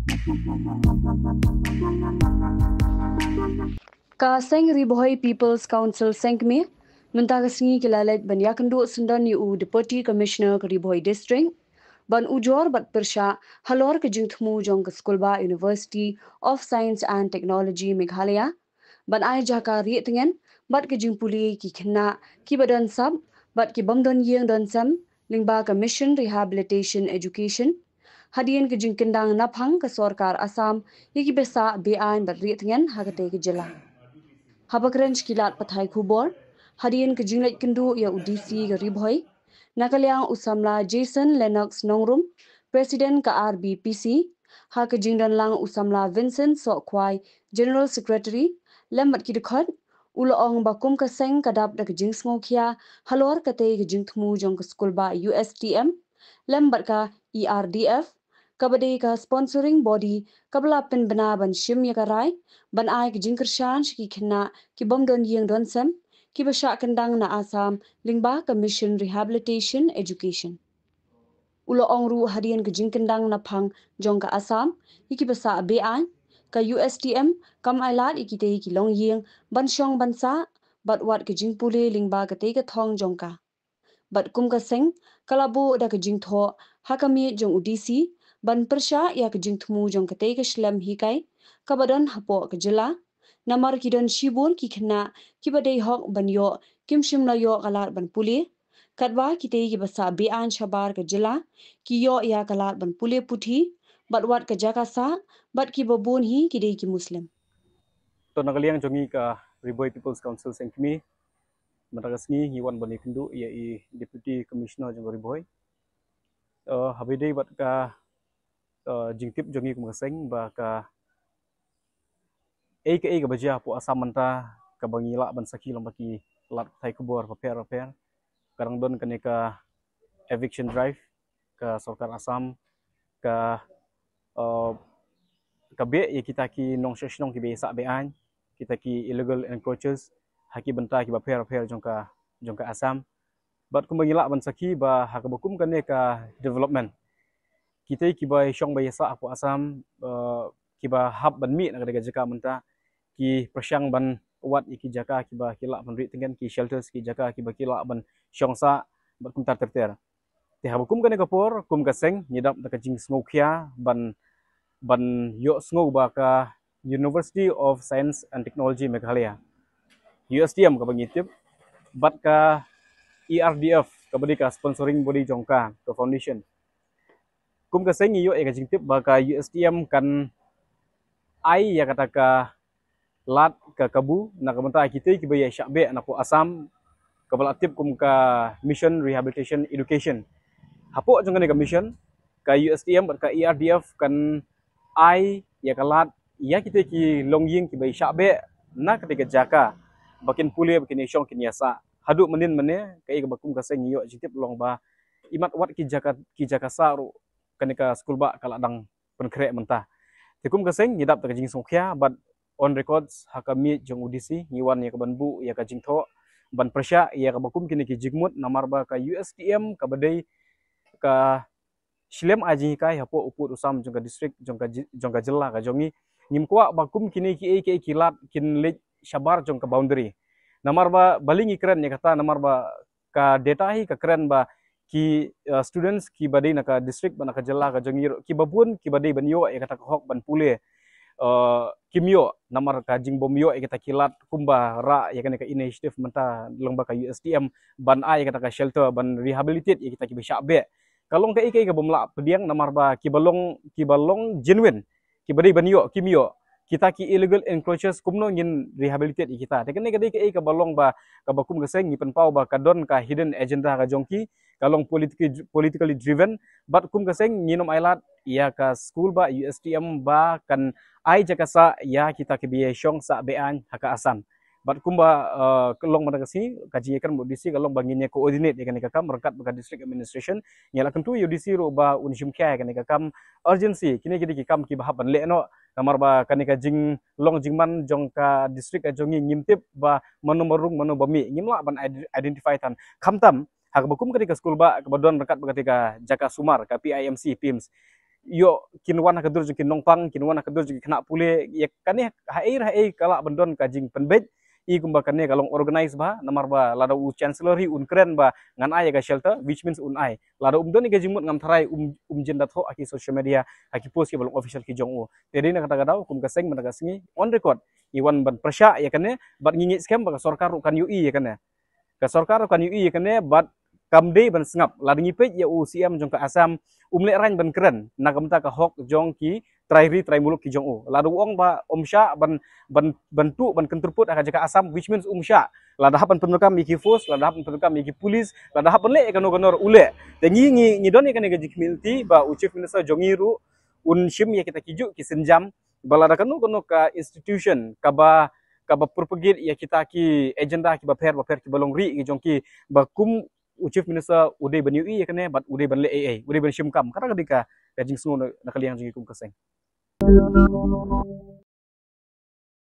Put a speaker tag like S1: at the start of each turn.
S1: Ka Seng Ribohoi People's Council Sengme, Muntagasngi Kilalet Banyakandu Sundan Yu Deputy Commissioner Ribohoi District, Ban Ujor Bat Persha, Halor Kajingthmu Jong Skulba University of Science and Technology Meghalaya, Ban Ai Jaka Rietingen, Bat Kajingpuli Kikna, Kibadan Sub, Bat Kibamdon Yeng Don Sam, Lingba Commission Rehabilitation Education, Hadian Kajingkendang Naphang Kasorkar Assam, Yiki Besa Beain Bat Rietingen Hagate Kajela. Habakran Kilat Pathai Kubor, Hadian Kajinglet Kendu Ya UDC Garibhoi, Nakaliang Usamla Jason Lennox Nongrum, President ka RBPC, Ha Kajingdan Lang Usamla Vincent Sokwai, General Secretary, Lembat Kidukot, Ulaong Bakum Kaseng Kadap da Kajing Smokia, Halor Kate Kajing Thmu Jong Skulba USTM, Lembat ka ERDF, Kabade ka sponsoring body, Kabla Pin Bana Ban Shim Yakarai, Ban Ai Kajing Kershan Shiki Kina, Kibomdon Yeng Donsem, Kibasha Kendang na Assam, Lingba Commission Rehabilitation Education. Ulo Ongru Hadian Kajing Kendang na Pang Jongka Assam, Ikibasa Bean, ka USTM, Kam Ailat Ikite Kilong Yeng, Ban Shong Bansa, Bat Wat Kajing Pule Lingba Kateka Thong Jongka. Bat Kum Kaseng, Kalabo da Kajing Tho, Hakami Jong UDC, Ban Persha ya Kajing Thmu Jong Kateka Shlem Hikai, Kabadon Hapo Kajela, Namar Kidon Shibul Kikna, Kibadei Hok Ban Yo, Kim Shimla Yo Kalat Ban Pule, Kadwa Kite Kibasa Bean Shabar Kajela, Kiyo ya Kalat Ban Pule Puthi, Bat Wat Kajakasa, Bat Kibabun Hi Kide Ki Muslim.
S2: To Nakaliang Jongi ka Ribohoi People's Council Sengkmi, Matagasngi Hiwan Bani Kendu ia Deputy Commissioner Jong Ribohoi. Habide bat ka jingtip jongi kumaseng ba ka ka baja po Assam manta ka bangila ban saki lombaki lat thai kubor paper karang don kaneka eviction drive ka Sarkar Assam ka be kita ki nong sesnong ki be sa bean kita ki illegal encroaches haki benta ki paper jongka Assam bat kumbangila ban saki ba hakabakum kaneka development kita kibai shong bayasa apo Assam kiba hab ban mi nak daga jaka menta ki prasyang ban wat iki jaka kiba kila ban ri tengen ki shelters ki jaka kiba kila ban shong sa bat kum tar ter te habukum kan kapor kum kaseng nyidap daga jing smokia ban yo sngou ba ka University of Science and Technology Meghalaya USTM ka bangitip bat ka ERDF ka badi ka sponsoring body jongka ka foundation kum kaseng yo ka jingtip ba ka USTM kan ai ya kata ka lat ka kabu nak benta kita ki baya syakbe anak po Assam ka balatip kum ka mission rehabilitation education hapo jong ka mission ka USTM ka ERDF kan ai ya kalat ya kita ki longying ki baya syakbe nak ketika jaka bakin pule bakin isyong kinyasa haduk menin mene kai ka bakum kaseng yo jingtip long ba imat wat ki jaka saru kaneka school ba kaladang penkrek mentah tikum kaseng nyidap ta jing songkhya but on records hakami jong UDC ngiwan ya ka banbu ya ka jingtho ban persya ya ka bakum kini ki jigmut namar ba ka USTM ka badai ka Shilem aji kai hapo uput usam jongka district jongka jela ka jongi ngimkwa bakum kini ki kilat kin lej shabar jongka boundary namar ba balingi keren ya kata namar ba ka data hi ka keren ba ki students ki badai naka district banaka jela ka jongi ki babun ki badai banyo ya kata hok ban pule kimyo namar ka jing bomyo kita kilat kumba ra ya kan ka initiative menta lomba ka USTM ban ai kata ka shelter ban rehabilitate ya kita ki bisa be kalong ka ka bomla pediang namar ba ki balong genuine ki badai banyo kimyo kita ki illegal encroaches kumno ngin rehabilitate kita te kan ka balong ba ka bakum gaseng ni penpau ba ka don ka hidden agenda ka jongki kalong politically driven but kum gaseng nginom ailat ya ka school ba USTM ba kan ai jakasa ya kita kebiye syong sa bean haka Assam bat kumba kelong madagasi kaji kan modisi kalong banginnya coordinate ya kan kam rekat baka district administration nyala kentu UDC ro ba unshim kya kan kam urgency kini kidi kam ki bahaban le no namar ba kan ka jing long jingman jongka district ajongi ngimtip ba manomarung manobami ngimla ban identify tan kamtam hak bakum ketika school ba kebadon rekat ketika jaka sumar ka PIMC PIMS yo kinwan hakadur jeng nongpang kinwan hakadur jeng kena pule ya kane hai kala bandon kajing penbet I kumba kane kalong organize ba namar ba lada u chancellor hi un kren ba ngan ai ga shelter which means un ai lada don ga jingmut ngam tharai jenda tho aki social media aki post ki balong official ki jong u tedi na kata gadau kum kaseng managa singi on record iwan ban prasya ya kane bat ngingi scam ba sarkar kan UI ya kane ka sarkar kan UI ya kane bat kamde ban sngap lada ngipet ya UCM jong ka Asam umle rain ban keren nagamta ka hok jong ki trai muluk ki jong u lada wong ba omsha bantu ban kenturput aka jaka Asam which means umsha lada hapan penukam miki force lada hapan penukam miki police lada hapan le kanor ule te ngi don kan ga jikmilti ba chief minister jongiru un shim ya kita kiju ki senjam balada kanu ka institution kaba propagate ya kita ki agenda ki ba per ki balong ri ki jong ki ba kum chief minister ude ban UI ya kane bat ude ban le AA ude ban shim kam kata kadika kajing sungo nakaliang jingi kum kaseng